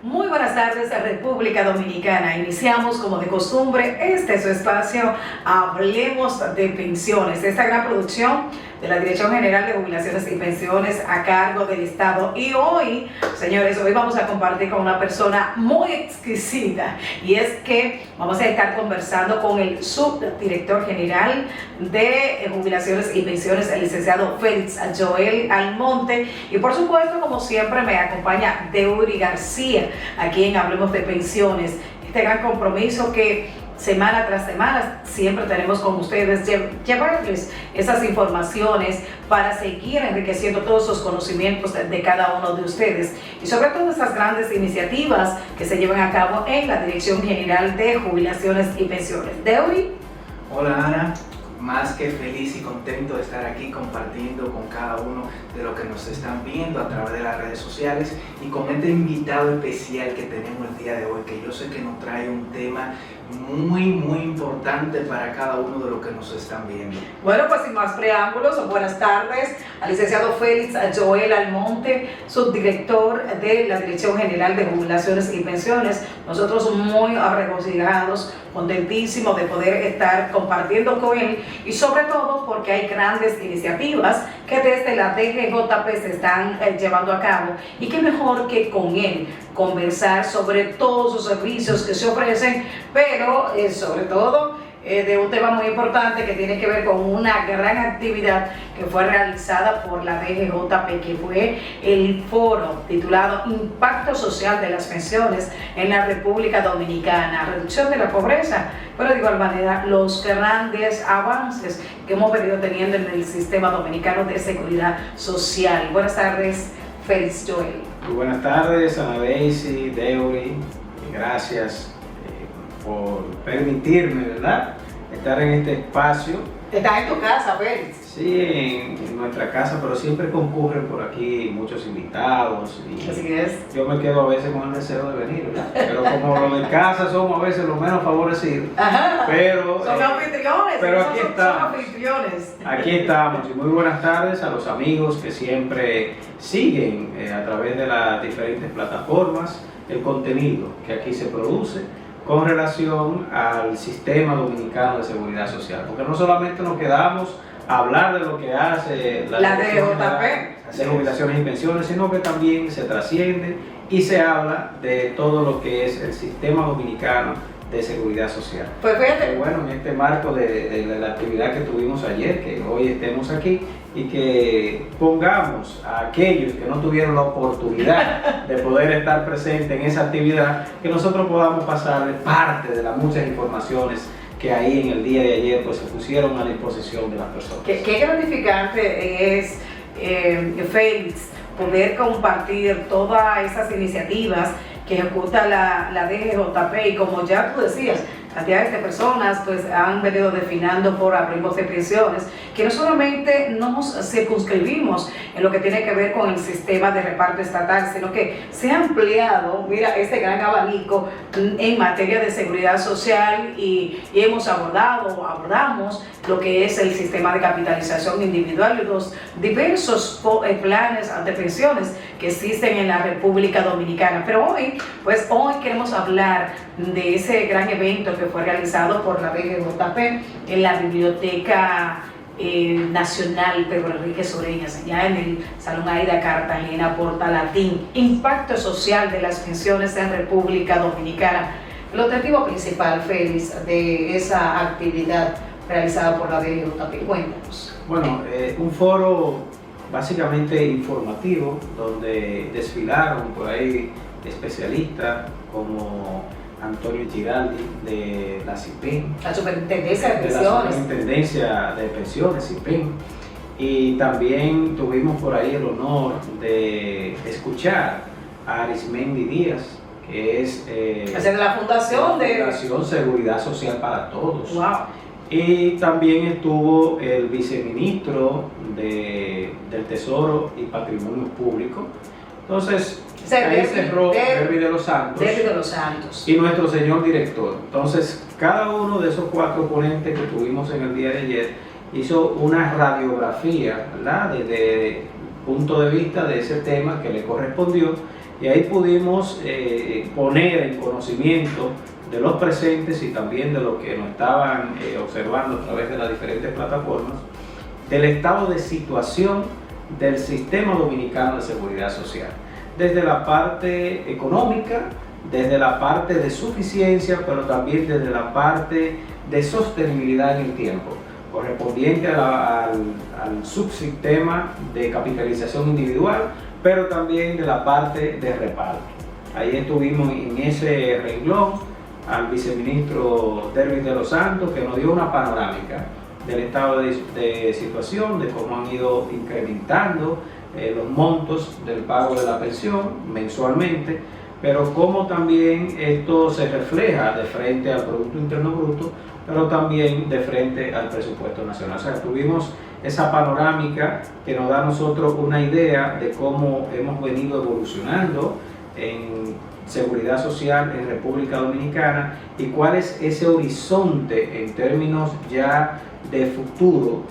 Muy buenas tardes, República Dominicana. Iniciamos, como de costumbre, este es su espacio, Hablemos de Pensiones, esta gran producción de la Dirección General de Jubilaciones y Pensiones a cargo del Estado. Y hoy, señores, hoy vamos a compartir con una persona muy exquisita, y es que vamos a estar conversando con el subdirector general de Jubilaciones y Pensiones, el licenciado Félix Joel Almonte, y por supuesto, como siempre, me acompaña Deury García, aquí en Hablemos de Pensiones, este gran compromiso que semana tras semana siempre tenemos con ustedes, llevarles esas informaciones para seguir enriqueciendo todos esos conocimientos de cada uno de ustedes, y sobre todo esas grandes iniciativas que se llevan a cabo en la Dirección General de Jubilaciones y Pensiones. Deury. Hola Ana, más que feliz y contento de estar aquí compartiendo con cada uno de los que nos están viendo a través de las redes sociales, y con este invitado especial que tenemos el día de hoy, que yo sé que nos trae un tema muy importante para cada uno de los que nos están viendo. Bueno, pues sin más preámbulos, buenas tardes al licenciado Félix Joel Almonte, subdirector de la Dirección General de Jubilaciones y Pensiones. Nosotros muy regocijados, contentísimos de poder estar compartiendo con él, y sobre todo porque hay grandes iniciativas que desde la DGJP se están llevando a cabo, y qué mejor que con él conversar sobre todos los servicios que se ofrecen, pero sobre todo de un tema muy importante que tiene que ver con una gran actividad que fue realizada por la DGJP, que fue el foro titulado Impacto Social de las Pensiones en la República Dominicana, reducción de la pobreza, pero de igual manera los grandes avances que hemos venido teniendo en el sistema dominicano de seguridad social. Buenas tardes, Félix Joel. Muy buenas tardes, Ana Daisy, Deury, gracias por permitirme, ¿verdad?, estar en este espacio. Estás en tu casa, Félix. Sí, en nuestra casa, pero siempre concurren por aquí muchos invitados. Y así es. yo me quedo a veces con el deseo de venir, ¿verdad? Pero como los de casa somos a veces los menos favorecidos. Ajá. Pero, son anfitriones. Pero aquí estamos. Son anfitriones. Aquí estamos, y muy buenas tardes a los amigos que siempre siguen a través de las diferentes plataformas el contenido que aquí se produce con relación al sistema dominicano de seguridad social, porque no solamente nos quedamos a hablar de lo que hace la DGJP de Jubilaciones y Pensiones, sino que también se trasciende y se habla de todo lo que es el sistema dominicano de seguridad social. Pues fíjate. Bueno, en este marco de la actividad que tuvimos ayer, que hoy estemos aquí, y que pongamos a aquellos que no tuvieron la oportunidad de poder estar presentes en esa actividad, que nosotros podamos pasarle parte de las muchas informaciones que ahí en el día de ayer pues se pusieron a disposición de las personas. Qué gratificante es, Félix, poder compartir todas esas iniciativas que ejecuta la DGJP, y como ya tú decías, cantidades de personas pues han venido definiendo por Hablemos de Pensiones, que no solamente nos circunscribimos en lo que tiene que ver con el sistema de reparto estatal, sino que se ha ampliado, este gran abanico en materia de seguridad social, y abordamos lo que es el sistema de capitalización individual y los diversos planes de pensiones que existen en la República Dominicana. Pero hoy queremos hablar de ese gran evento que fue realizado por la DGJP en la Biblioteca Nacional Pedro Enrique Sureñas, allá en el Salón Aida Cartagena, Portalatín. Impacto social de las pensiones en República Dominicana. El objetivo principal, Félix, de esa actividad realizada por la DGJP, cuéntanos. Bueno, un foro básicamente informativo, donde desfilaron por ahí especialistas como Antonio Giraldi de la CIPEN, la Superintendencia de Pensiones. De la Superintendencia de Pensiones, CIPEN. Y también tuvimos por ahí el honor de escuchar a Arismendi Díaz, que es de la Fundación Seguridad Social para Todos. Wow. Y también estuvo el viceministro del Tesoro y Patrimonio Público. Entonces, ahí cerró Derby de los Santos y nuestro señor director. Entonces, cada uno de esos 4 ponentes que tuvimos en el día de ayer hizo una radiografía, ¿verdad?, desde el punto de vista de ese tema que le correspondió, y ahí pudimos poner en conocimiento de los presentes y también de los que nos estaban observando a través de las diferentes plataformas, del estado de situación del sistema dominicano de seguridad social, desde la parte económica, desde la parte de suficiencia, pero también desde la parte de sostenibilidad en el tiempo, correspondiente al subsistema de capitalización individual, pero también de la parte de reparto. Ahí estuvimos en ese renglón al viceministro Derwin de los Santos, que nos dio una panorámica del estado de situación, de cómo han ido incrementando los montos del pago de la pensión mensualmente, pero cómo también esto se refleja de frente al Producto Interno Bruto, pero también de frente al presupuesto nacional. O sea, tuvimos esa panorámica que nos da a nosotros una idea de cómo hemos venido evolucionando en seguridad social en República Dominicana y cuál es ese horizonte en términos ya de futuro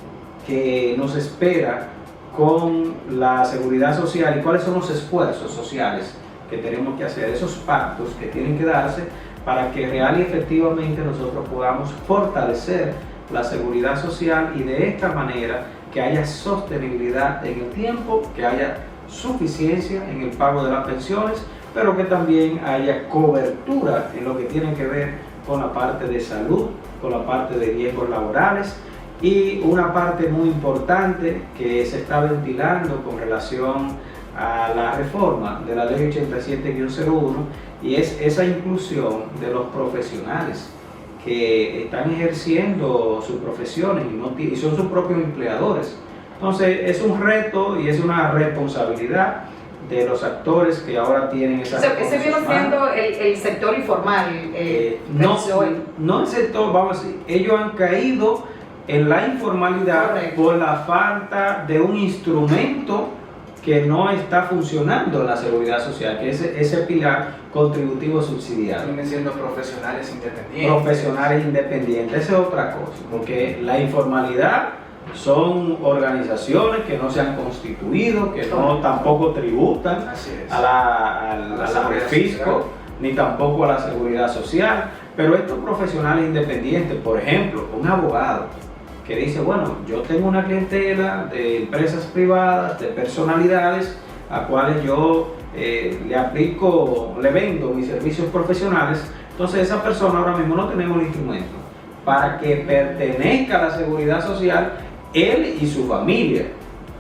que nos espera con la seguridad social y cuáles son los esfuerzos sociales que tenemos que hacer, esos pactos que tienen que darse para que real y efectivamente nosotros podamos fortalecer la seguridad social y de esta manera que haya sostenibilidad en el tiempo, que haya suficiencia en el pago de las pensiones, pero que también haya cobertura en lo que tiene que ver con la parte de salud, con la parte de riesgos laborales y una parte muy importante que se está ventilando con relación a la reforma de la ley 87-01 y es esa inclusión de los profesionales que están ejerciendo sus profesiones y son sus propios empleadores. Entonces es un reto y es una responsabilidad de los actores que ahora tienen esa responsabilidad. Ese viene siendo el sector informal. No el sector, vamos a decir, ellos han caído en la informalidad. Correcto. Por la falta de un instrumento que no está funcionando en la seguridad social, que es ese pilar contributivo subsidiario. Vienen siendo profesionales independientes. Profesionales independientes, esa es otra cosa, porque la informalidad son organizaciones que no se han constituido, que no tampoco tributan al fisco, ni tampoco a la seguridad social, pero estos profesionales independientes, por ejemplo, un abogado que dice, bueno, yo tengo una clientela de empresas privadas, de personalidades, a cuales yo le vendo mis servicios profesionales, entonces esa persona ahora mismo no tenemos el instrumento para que pertenezca a la seguridad social él y su familia,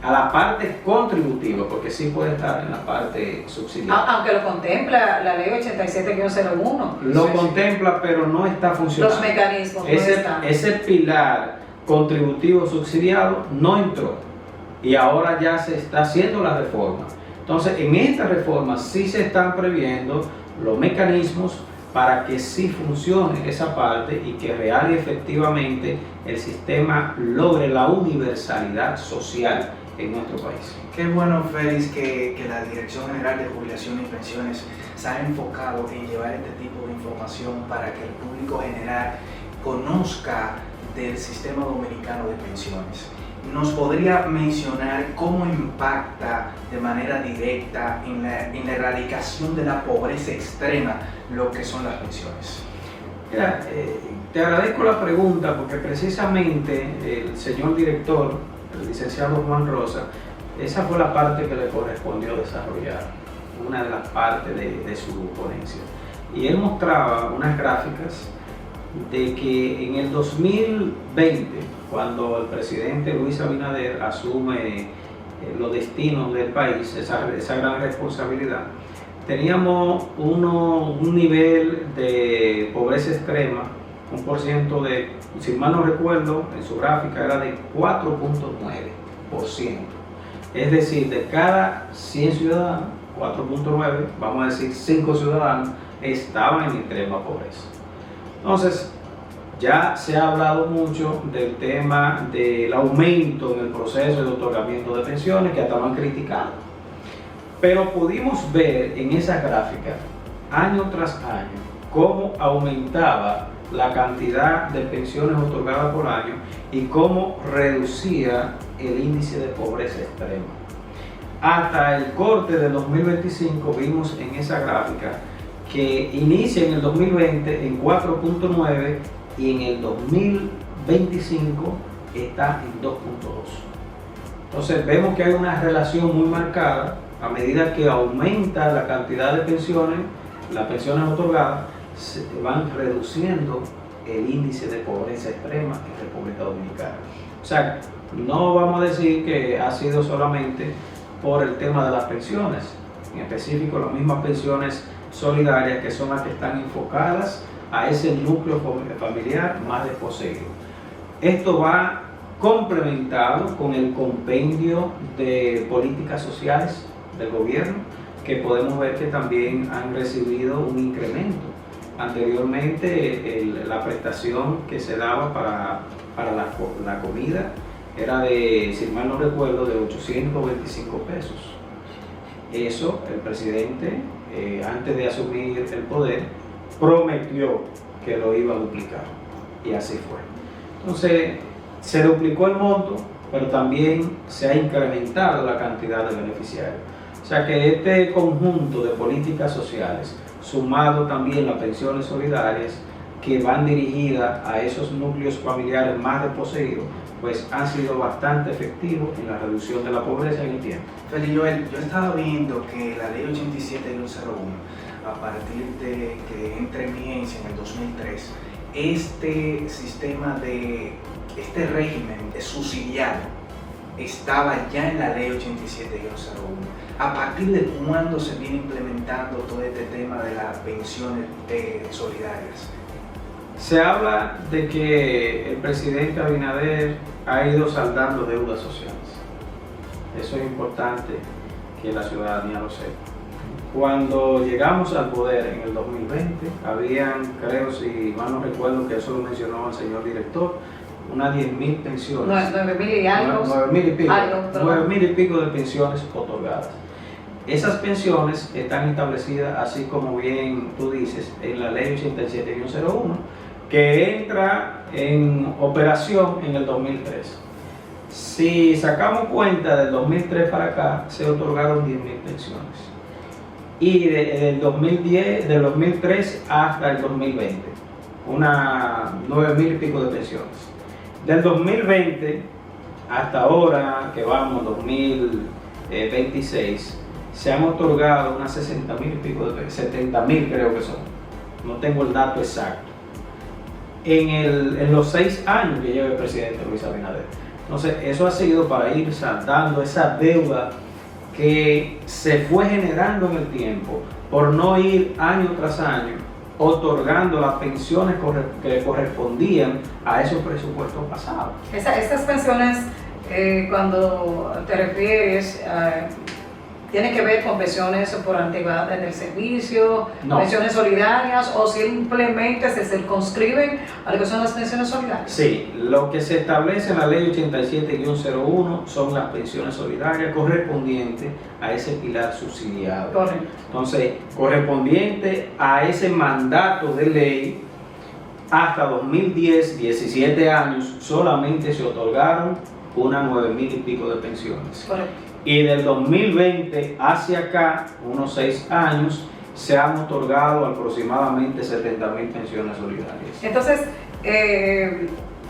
a la parte contributiva, porque sí puede estar en la parte subsidiaria. Aunque lo contempla la ley 87-01. Lo contempla, pero no está funcionando. Los mecanismos no están. Ese pilar contributivo subsidiado no entró y ahora ya se está haciendo la reforma. Entonces, en esta reforma sí se están previendo los mecanismos para que sí funcione esa parte y que real y efectivamente el sistema logre la universalidad social en nuestro país. Qué bueno, Félix, que la Dirección General de Jubilación y Pensiones se ha enfocado en llevar este tipo de información para que el público general conozca del sistema dominicano de pensiones. ¿Nos podría mencionar cómo impacta de manera directa en la erradicación de la pobreza extrema lo que son las pensiones? Mira, te agradezco la pregunta porque precisamente el señor director, el licenciado Juan Rosa, esa fue la parte que le correspondió desarrollar, una de las partes de su ponencia. Y él mostraba unas gráficas de que en el 2020, cuando el presidente Luis Abinader asume los destinos del país, esa gran responsabilidad, teníamos un nivel de pobreza extrema, un por ciento de, si mal no recuerdo, en su gráfica era de 4.9%. Es decir, de cada 100 ciudadanos, 4.9, vamos a decir 5 ciudadanos, estaban en extrema pobreza. Entonces, ya se ha hablado mucho del tema del aumento en el proceso de otorgamiento de pensiones, que hasta lo han criticado. Pero pudimos ver en esa gráfica, año tras año, cómo aumentaba la cantidad de pensiones otorgadas por año y cómo reducía el índice de pobreza extrema. hasta el corte del 2025, vimos en esa gráfica que inicia en el 2020 en 4.9 y en el 2025 está en 2.2. Entonces vemos que hay una relación muy marcada. A medida que aumenta la cantidad de pensiones, las pensiones otorgadas, se van reduciendo el índice de pobreza extrema en República Dominicana. O sea, no vamos a decir que ha sido solamente por el tema de las pensiones, en específico las mismas pensiones solidarias, que son las que están enfocadas a ese núcleo familiar más desposeído. Esto va complementado con el compendio de políticas sociales del gobierno, que podemos ver que también han recibido un incremento. Anteriormente la prestación que se daba para la comida era de, si mal no recuerdo, de 825 pesos. Eso el presidente, antes de asumir el poder, prometió que lo iba a duplicar, y así fue. Entonces se duplicó el monto, pero también se ha incrementado la cantidad de beneficiarios. O sea que este conjunto de políticas sociales, sumado también las pensiones solidarias que van dirigidas a esos núcleos familiares más desposeídos, pues han sido bastante efectivos en la reducción de la pobreza en el tiempo. Feli Joel, yo estaba viendo que la ley 87-01, a partir de que entre en vigencia en el 2003, este sistema de este régimen subsidiario estaba ya en la ley 87-01. ¿A partir de cuándo se viene implementando todo este tema de las pensiones solidarias? Se habla de que el presidente Abinader ha ido saldando deudas sociales. Eso es importante que la ciudadanía lo sepa. Cuando llegamos al poder en el 2020, habían, creo, si mal no recuerdo, que eso lo mencionó el señor director, unas 10.000 pensiones. 9.000 y algo. 9.000 y pico. 9.000 y pico de pensiones otorgadas. Esas pensiones están establecidas, así como bien tú dices, en la ley 87-01, que entra en operación en el 2003. Si sacamos cuenta del 2003 para acá, se otorgaron 10.000 pensiones. Y del 2003 hasta el 2020, unas 9.000 y pico de pensiones. Del 2020 hasta ahora, que vamos, 2026, se han otorgado unas 60.000 y pico de pensiones, 70.000 creo que son, no tengo el dato exacto, en los 6 años que lleva el presidente Luis Abinader. Entonces, eso ha sido para ir saldando esa deuda que se fue generando en el tiempo por no ir año tras año otorgando las pensiones que correspondían a esos presupuestos pasados. Estas pensiones, cuando te refieres, ¿tiene que ver con pensiones por antigüedad en el servicio, no, pensiones solidarias, o simplemente se circunscriben a lo que son las pensiones solidarias? Sí, lo que se establece en la ley 87-01 son las pensiones solidarias correspondientes a ese pilar subsidiado. Correcto. Entonces, correspondiente a ese mandato de ley, hasta 2010, 17 años, solamente se otorgaron unas 9.000 y pico de pensiones. Correcto. Y del 2020 hacia acá, unos 6 años, se han otorgado aproximadamente 70.000 pensiones solidarias. Entonces,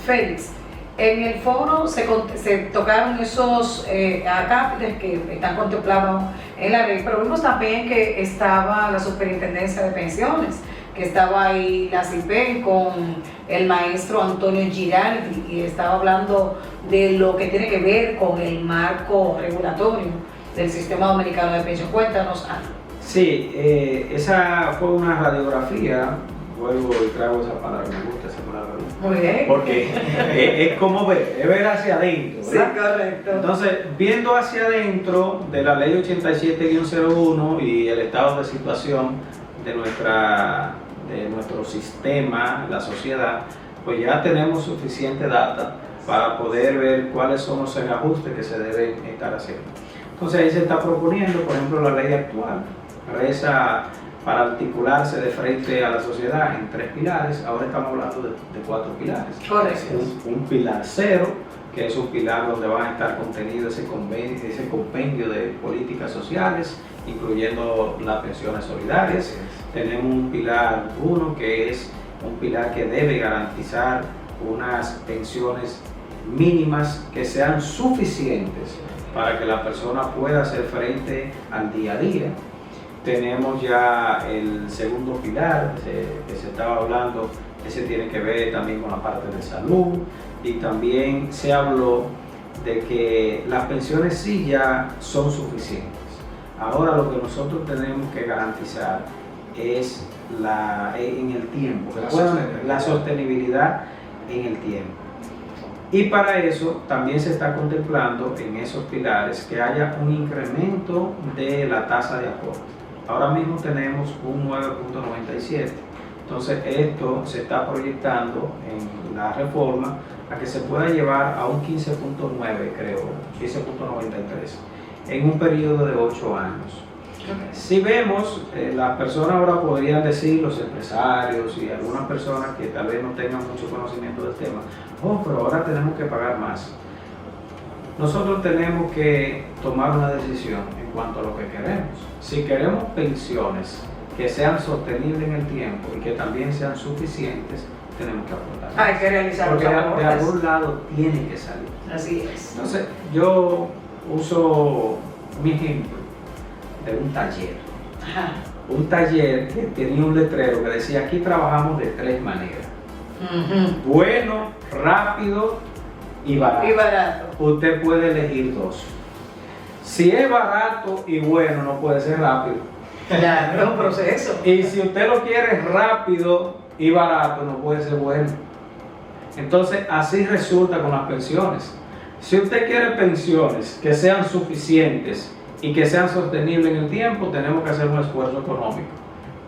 Félix, en el foro se tocaron esos acápites que están contemplados en la ley, pero vimos también que estaba la Superintendencia de Pensiones, que estaba ahí la CIPEN con el maestro Antonio Giraldi, y estaba hablando de lo que tiene que ver con el marco regulatorio del sistema dominicano de pensión. Cuéntanos, Ana. Sí, esa fue una radiografía, vuelvo y traigo esa palabra, me gusta esa palabra. Muy bien. Porque es como ver, es ver hacia adentro, ¿verdad? Sí, correcto. Entonces, viendo hacia adentro de la ley 87-01 y el estado de situación de nuestro sistema, la sociedad, pues ya tenemos suficiente data para poder ver cuáles son los ajustes que se deben estar haciendo. Entonces ahí se está proponiendo, por ejemplo, la ley actual reza para articularse de frente a la sociedad en 3 pilares. Ahora estamos hablando de 4 pilares. Correcto. Un pilar cero, que es un pilar donde van a estar contenido ese compendio de políticas sociales, incluyendo las pensiones solidarias. Tenemos un pilar 1, que es un pilar que debe garantizar unas pensiones mínimas que sean suficientes para que la persona pueda hacer frente al día a día. Tenemos ya el segundo pilar que se estaba hablando, ese tiene que ver también con la parte de salud, y también se habló de que las pensiones sí ya son suficientes. Ahora lo que nosotros tenemos que garantizar es en el tiempo, la sostenibilidad en el tiempo. Y para eso también se está contemplando en esos pilares que haya un incremento de la tasa de aporte. Ahora mismo tenemos un 9.97. Entonces esto se está proyectando en la reforma a que se pueda llevar a un 15.9, creo, 15.93, en un periodo de 8 años. Si vemos, las personas ahora podrían decir, los empresarios y algunas personas que tal vez no tengan mucho conocimiento del tema, pero ahora tenemos que pagar más. Nosotros tenemos que tomar una decisión en cuanto a lo que queremos. Si queremos pensiones que sean sostenibles en el tiempo y que también sean suficientes, tenemos que aportar. Hay que realizar porque los aportes. de algún lado tiene que salir. Así es. Entonces, yo uso mi ejemplo de un taller. Ajá. Un taller que tenía un letrero que decía: aquí trabajamos de 3 maneras. Bueno, rápido y barato. Y barato. Usted puede elegir 2. Si es barato y bueno, no puede ser rápido. Claro, es un proceso. Y si usted lo quiere rápido y barato, no puede ser bueno. Entonces, así resulta con las pensiones. Si usted quiere pensiones que sean suficientes y que sean sostenibles en el tiempo, tenemos que hacer un esfuerzo económico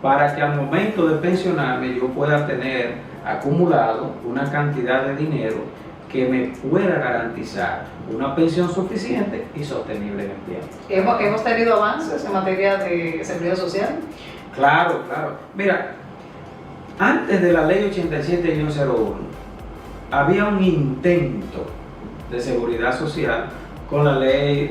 para que al momento de pensionarme yo pueda tener acumulado una cantidad de dinero que me pueda garantizar una pensión suficiente y sostenible en el tiempo. ¿Hemos tenido avances en materia de seguridad social? Claro. Mira, antes de la ley 87-01 había un intento de seguridad social con la ley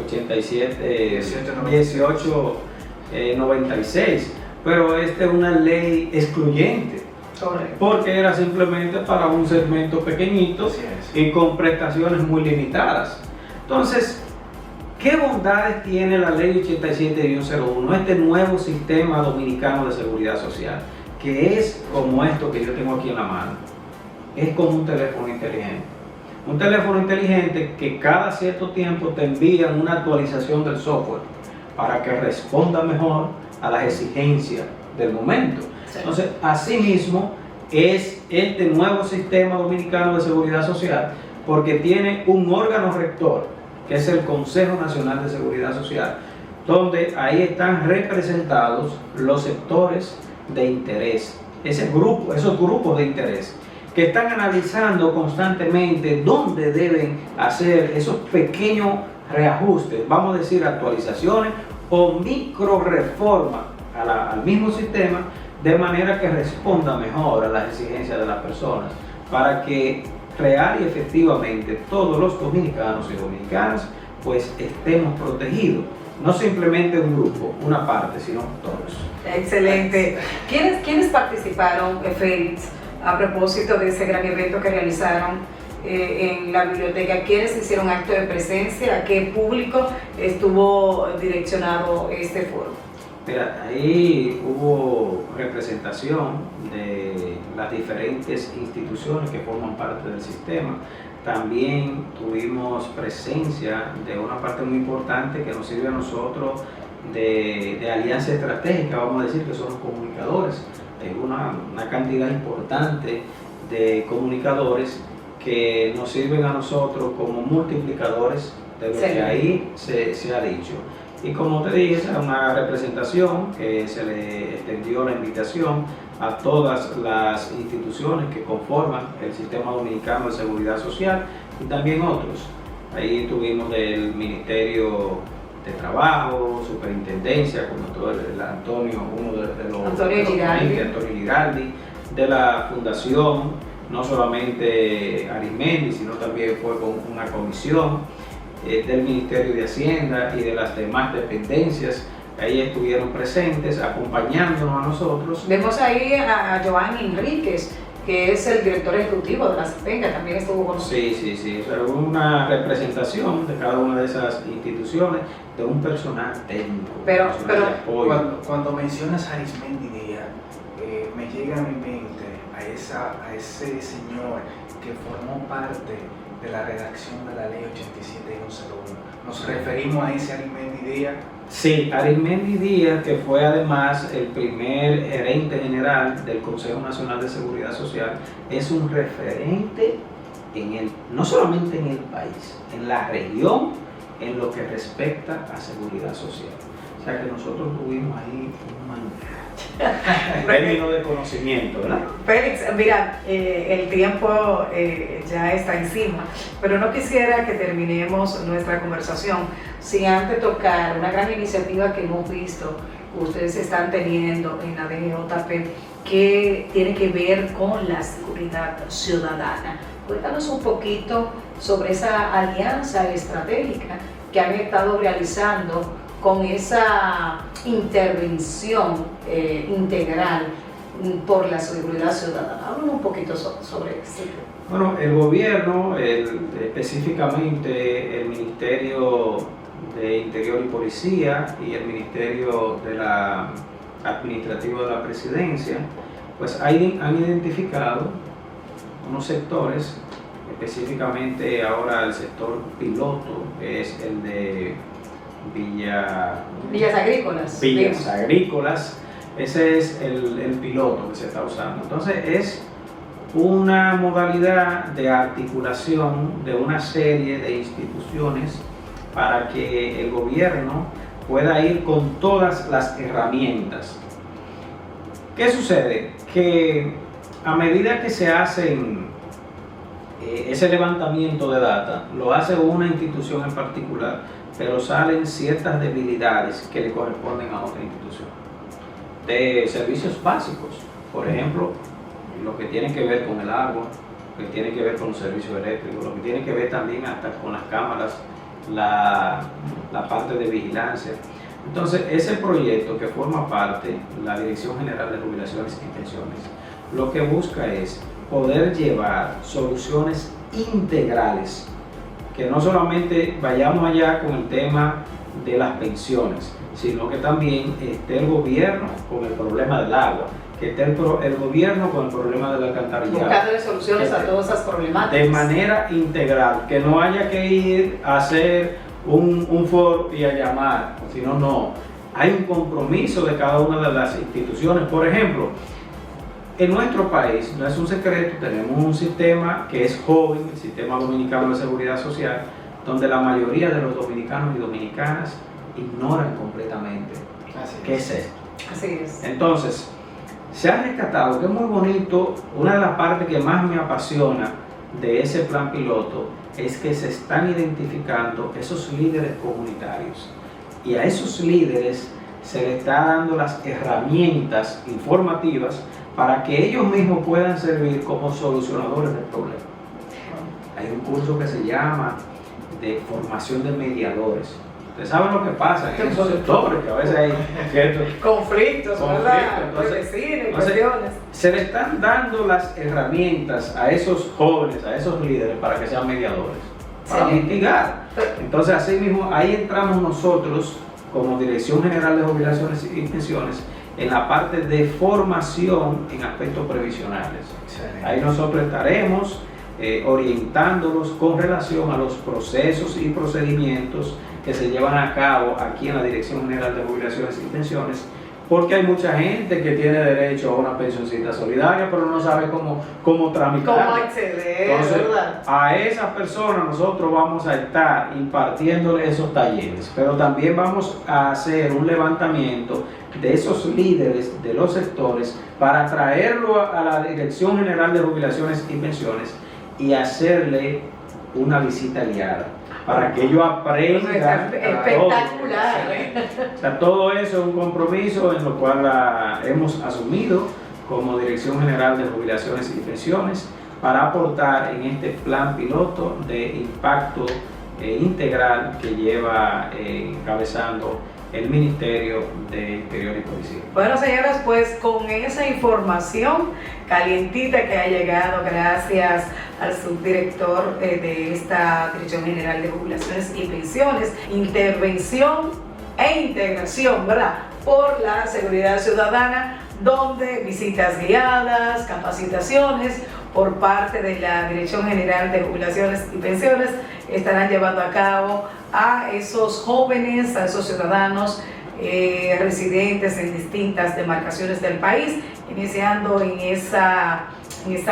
1896, pero esta es una ley excluyente. Correcto. Porque era simplemente para un segmento pequeñito y con prestaciones muy limitadas. Entonces, ¿qué bondades tiene la ley 87-01, este nuevo sistema dominicano de seguridad social? Que es como esto que yo tengo aquí en la mano. Es como un teléfono inteligente. Un teléfono inteligente que cada cierto tiempo te envían una actualización del software para que responda mejor a las exigencias del momento. Sí. Entonces, asimismo, es este nuevo sistema dominicano de seguridad social, porque tiene un órgano rector, que es el Consejo Nacional de Seguridad Social, donde ahí están representados los sectores de interés, esos grupos de interés, que están analizando constantemente dónde deben hacer esos pequeños reajustes, vamos a decir actualizaciones o micro reformas al mismo sistema, de manera que responda mejor a las exigencias de las personas, para que real y efectivamente todos los dominicanos y dominicanas pues estemos protegidos, no simplemente un grupo, una parte, sino todos. Excelente. ¿Quiénes participaron, Félix, a propósito de ese gran evento que realizaron en la biblioteca? ¿Quiénes hicieron acto de presencia? ¿A qué público estuvo direccionado este foro? Mira, ahí hubo representación de las diferentes instituciones que forman parte del sistema. También tuvimos presencia de una parte muy importante que nos sirve a nosotros de alianza estratégica, vamos a decir, que son los comunicadores. Hay una cantidad importante de comunicadores que nos sirven a nosotros como multiplicadores de lo que ahí se ha dicho. Y como te dije, es una representación que se le extendió la invitación a todas las instituciones que conforman el Sistema Dominicano de Seguridad Social y también otros. Ahí tuvimos del Ministerio de Trabajo, Superintendencia, como todo el Antonio, uno de los Antonio Giraldi, de la Fundación no solamente Arismendi, sino también fue con una comisión del Ministerio de Hacienda y de las demás dependencias. Ahí estuvieron presentes, acompañándonos a nosotros. Vemos ahí a Joan Enríquez, que es el director ejecutivo de la CEPENCA, también estuvo con nosotros. Sí, o sea, hubo una representación de cada una de esas instituciones, de un personal técnico, pero de apoyo. Cuando mencionas a Arismendi Díaz, me llega a mi mente a ese señor que formó parte de la redacción de la ley 87-101. ¿Nos referimos a ese Arismendi Díaz? Sí, Arismendi Díaz, que fue además el primer gerente general del Consejo Nacional de Seguridad Social, es un referente no solamente en el país, en la región, en lo que respecta a seguridad social. O sea que nosotros tuvimos ahí un manjar, en términos de conocimiento, ¿verdad? Félix, mira, el tiempo ya está encima, pero no quisiera que terminemos nuestra conversación sin antes tocar una gran iniciativa que hemos visto ustedes están teniendo en la DGJP, que tiene que ver con la seguridad ciudadana. Cuéntanos un poquito sobre esa alianza estratégica que han estado realizando con esa intervención integral por la seguridad ciudadana. Háblanos un poquito sobre eso. Bueno, el gobierno, específicamente el Ministerio de Interior y Policía y el Ministerio Administrativo de la Presidencia, pues han identificado unos sectores, específicamente ahora el sector piloto, que es el de Villas Agrícolas. Villas Agrícolas, ese es el piloto que se está usando. Entonces es una modalidad de articulación de una serie de instituciones para que el gobierno pueda ir con todas las herramientas. ¿Qué sucede? Que a medida que se hacen ese levantamiento de data, lo hace una institución en particular, pero salen ciertas debilidades que le corresponden a otra institución. De servicios básicos, por ejemplo, lo que tiene que ver con el agua, lo que tiene que ver con los servicios eléctricos, lo que tiene que ver también hasta con las cámaras, la parte de vigilancia. Entonces, ese proyecto que forma parte de la Dirección General de Jubilaciones y Pensiones, lo que busca es poder llevar soluciones integrales, que no solamente vayamos allá con el tema de las pensiones, sino que también esté el gobierno con el problema del agua, que esté el gobierno con el problema del alcantarillado. Buscando soluciones a todas esas problemáticas. De manera integral, que no haya que ir a hacer un foro y a llamar, sino no. Hay un compromiso de cada una de las instituciones. Por ejemplo, en nuestro país, no es un secreto, tenemos un sistema que es joven, el Sistema Dominicano de Seguridad Social, donde la mayoría de los dominicanos y dominicanas ignoran completamente qué es esto. Así es. Entonces, se ha rescatado, que es muy bonito, una de las partes que más me apasiona de ese plan piloto es que se están identificando esos líderes comunitarios, y a esos líderes se les está dando las herramientas informativas para que ellos mismos puedan servir como solucionadores del problema. Hay un curso que se llama de formación de mediadores. Ustedes saben lo que pasa en esos sectores, que a veces hay conflictos, ¿verdad? Entonces, se le están dando las herramientas a esos jóvenes, a esos líderes, para que sean mediadores, para mitigar. Entonces, así mismo, ahí entramos nosotros, como Dirección General de Jubilaciones y Pensiones, en la parte de formación en aspectos previsionales. Excelente. Ahí nosotros estaremos orientándolos con relación a los procesos y procedimientos que se llevan a cabo aquí en la Dirección General de Jubilaciones y Pensiones, porque hay mucha gente que tiene derecho a una pensioncita solidaria, pero no sabe cómo tramitar. ¿Cómo acceder? Entonces, ¿verdad? a esas personas nosotros vamos a estar impartiéndole esos talleres, pero también vamos a hacer un levantamiento de esos líderes de los sectores para traerlo a la Dirección General de Jubilaciones y Pensiones y hacerle una visita guiada, para que ellos aprendan. Espectacular. O sea, todo eso es un compromiso en lo cual hemos asumido como Dirección General de Jubilaciones y Pensiones, para aportar en este plan piloto de impacto integral que lleva encabezando el Ministerio de Interior y Policía. Bueno, señoras, pues con esa información calientita que ha llegado gracias al subdirector de esta Dirección General de Jubilaciones y Pensiones, intervención e integración, ¿verdad?, por la seguridad ciudadana, donde visitas guiadas, capacitaciones por parte de la Dirección General de Jubilaciones y Pensiones estarán llevando a cabo a esos jóvenes, a esos ciudadanos residentes en distintas demarcaciones del país, iniciando en esa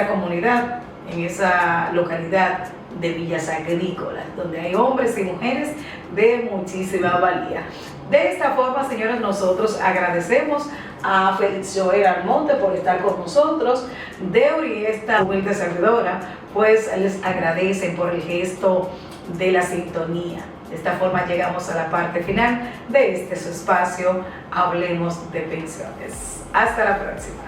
comunidad, en esa localidad de Villas Agrícolas, donde hay hombres y mujeres de muchísima valía. De esta forma, señores, nosotros agradecemos a Félix Joel Almonte por estar con nosotros. Deuri y esta humilde servidora, pues les agradecen por el gesto de la sintonía. De esta forma llegamos a la parte final de este su espacio, Hablemos de Pensiones. Hasta la próxima.